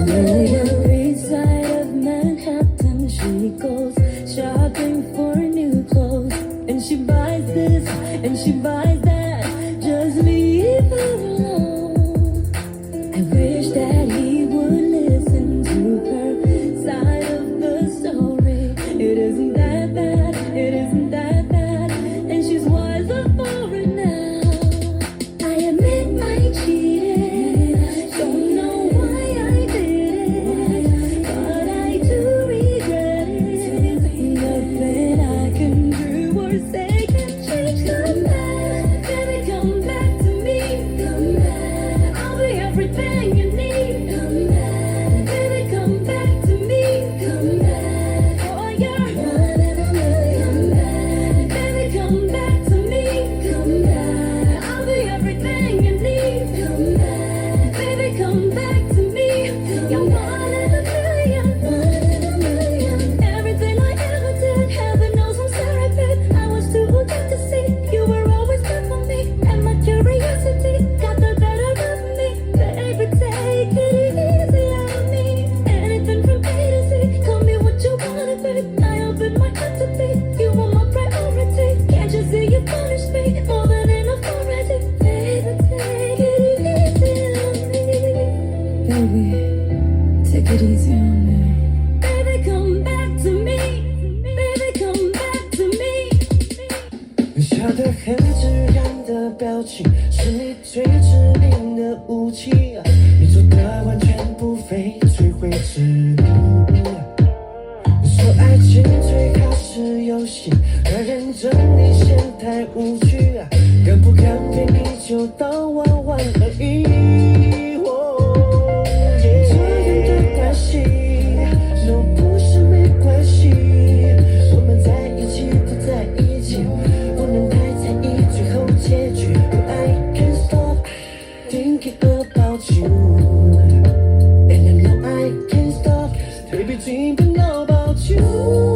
Lower East Side of Manhattan, she goes shopping for new clothes, and she buys this and she buys that. Just leave her alone. I wish that he would listen to her side of the story. It isn't that bad, it isn't that bad, and she's wiser for it now. I admit I cheated, don't know why I did it, but I do regret it. Nothing I can do or say can change the past. Baby, come back to me. Come back. I'll be everything you need. Come back. Baby, come back to me. Come back. Oh, you're one in a million. Come back. Baby, come back to me. Come back. I'll be everything you need. Come back. Baby, come back to me. You're one in a million. One in a million. Everything I ever did, heaven knows I'm sorry, babe. I was too young to see you were always there for me, and my curiosity got the better of me. Baby, take it easy on me. Anything from A to Z, call me what you wanna be. I open my heart to be, you are my priority. Can't you see you punish me more than enough already? Baby, take it easy on me. Baby, take it easy on me. Baby, come back to me. Baby, come back to me. 笑得很自然的表情，是你最致命的武器。你做的完全不费吹灰之力。说爱情最好是游戏，可认真你嫌太无趣，敢不敢陪你就到晚晚而已。这样的关系，no不是没关系，我们在一起不在一起，不能太在意最后结局。I can't stop thinking about you, and I know I can't stop, baby, dreaming about you.